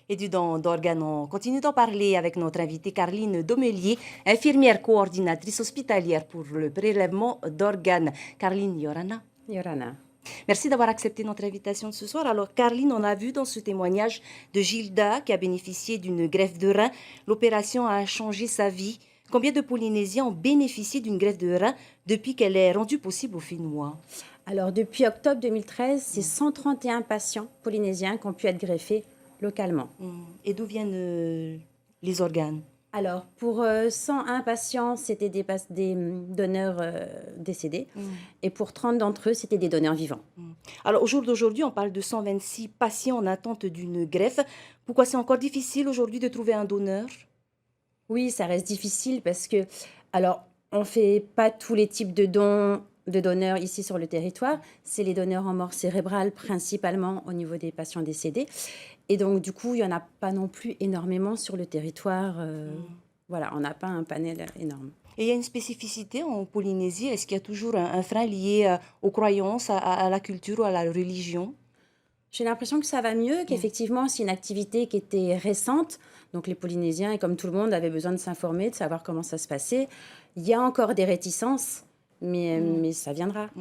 Et du don d'organes, on continue d'en parler avec notre invitée Carline Domelier, infirmière coordinatrice hospitalière pour le prélèvement d'organes. Carline Yorana. Yorana. Merci d'avoir accepté notre invitation de ce soir. Alors, Carline, on a vu dans ce témoignage de Gilda qui a bénéficié d'une greffe de rein. L'opération a changé sa vie. Combien de Polynésiens ont bénéficié d'une greffe de rein depuis qu'elle est rendue possible aux Finnois? Alors, depuis octobre 2013, c'est 131 patients polynésiens qui ont pu être greffés localement. Et d'où viennent les organes? Alors, pour 101 patients, c'était des donneurs décédés. Et pour 30 d'entre eux, c'était des donneurs vivants. Alors, au jour d'aujourd'hui, on parle de 126 patients en attente d'une greffe. Pourquoi c'est encore difficile aujourd'hui de trouver un donneur? Oui, ça reste difficile parce que, alors, on ne fait pas tous les types de dons de donneurs ici sur le territoire. C'est les donneurs en mort cérébrale, principalement au niveau des patients décédés. Et donc, du coup, il n'y en a pas non plus énormément sur le territoire. Voilà, on n'a pas un panel énorme. Et il y a une spécificité en Polynésie. Est-ce qu'il y a toujours un frein lié aux croyances, à la culture ou à la religion? J'ai l'impression que ça va mieux, qu'effectivement, c'est une activité qui était récente. Donc, les Polynésiens, et comme tout le monde, avaient besoin de s'informer, de savoir comment ça se passait. Il y a encore des réticences, mais ça viendra.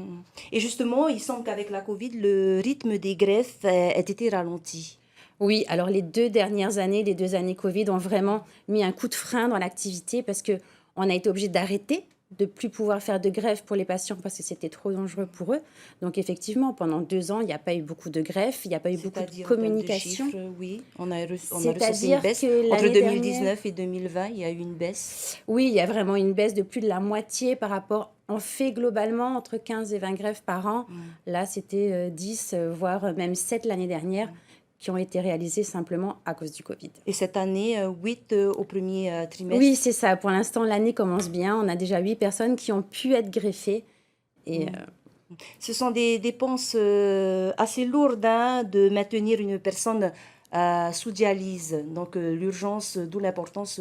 Et justement, il semble qu'avec la Covid, le rythme des greffes ait été ralenti. Oui, alors les 2 dernières années, les 2 années Covid ont vraiment mis un coup de frein dans l'activité parce qu'on a été obligé d'arrêter, de plus pouvoir faire de greffe pour les patients parce que c'était trop dangereux pour eux. Donc effectivement, pendant 2 ans, il n'y a pas eu beaucoup de greffes, il n'y a pas eu beaucoup de communication. Oui, on a recensé C'est-à-dire une baisse. que Entre l'année 2019 dernière, et 2020, il y a eu une baisse. oui, il y a vraiment une baisse de plus de la moitié par rapport. On fait globalement entre 15 et 20 greffes par an. Là, c'était 10, voire même 7 l'année dernière, qui ont été réalisées simplement à cause du Covid. Et cette année, 8 au premier trimestre. Oui, c'est ça. Pour l'instant, l'année commence bien. On a déjà 8 personnes qui ont pu être greffées. Et Ce sont des dépenses assez lourdes de maintenir une personne sous dialyse. Donc l'urgence, d'où l'importance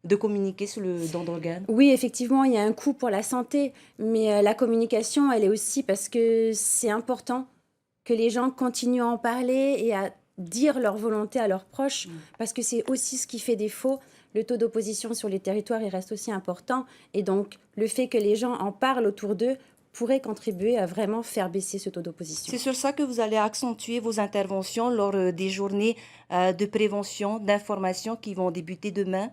de communiquer sur le don d'organes. oui, effectivement, il y a un coût pour la santé, mais la communication, elle est aussi parce que c'est important que les gens continuent à en parler et à dire leur volonté à leurs proches, parce que c'est aussi ce qui fait défaut. Le taux d'opposition sur les territoires, il reste aussi important. Et donc, le fait que les gens en parlent autour d'eux pourrait contribuer à vraiment faire baisser ce taux d'opposition. C'est sur ça que vous allez accentuer vos interventions lors des journées de prévention, d'information qui vont débuter demain.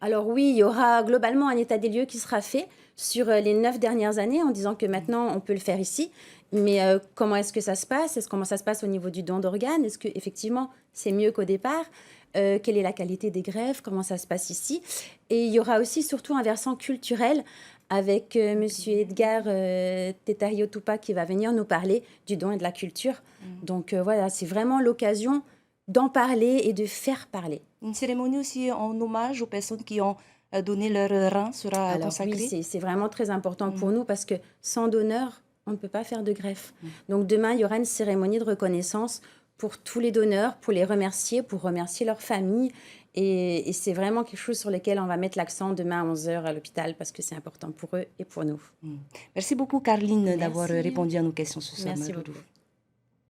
Alors oui, il y aura globalement un état des lieux qui sera fait sur les 9 dernières années en disant que maintenant on peut le faire ici. Mais comment est-ce que ça se passe? Comment ça se passe au niveau du don d'organes? Est-ce qu'effectivement c'est mieux qu'au départ? Quelle est la qualité des greffes? Comment ça se passe ici? Et il y aura aussi surtout un versant culturel avec Monsieur Edgar Tetario Tupa qui va venir nous parler du don et de la culture. Donc voilà, c'est vraiment l'occasion d'en parler et de faire parler. Une cérémonie aussi en hommage aux personnes qui ont donné leur rein sera Alors consacrée. oui, c'est vraiment très important pour nous parce que sans donneur, on ne peut pas faire de greffe. Donc demain, il y aura une cérémonie de reconnaissance pour tous les donneurs, pour les remercier, pour remercier leur famille. Et c'est vraiment quelque chose sur lequel on va mettre l'accent demain à 11h à l'hôpital parce que c'est important pour eux et pour nous. Merci beaucoup, Carline, d'avoir répondu à nos questions ce soir. Merci beaucoup.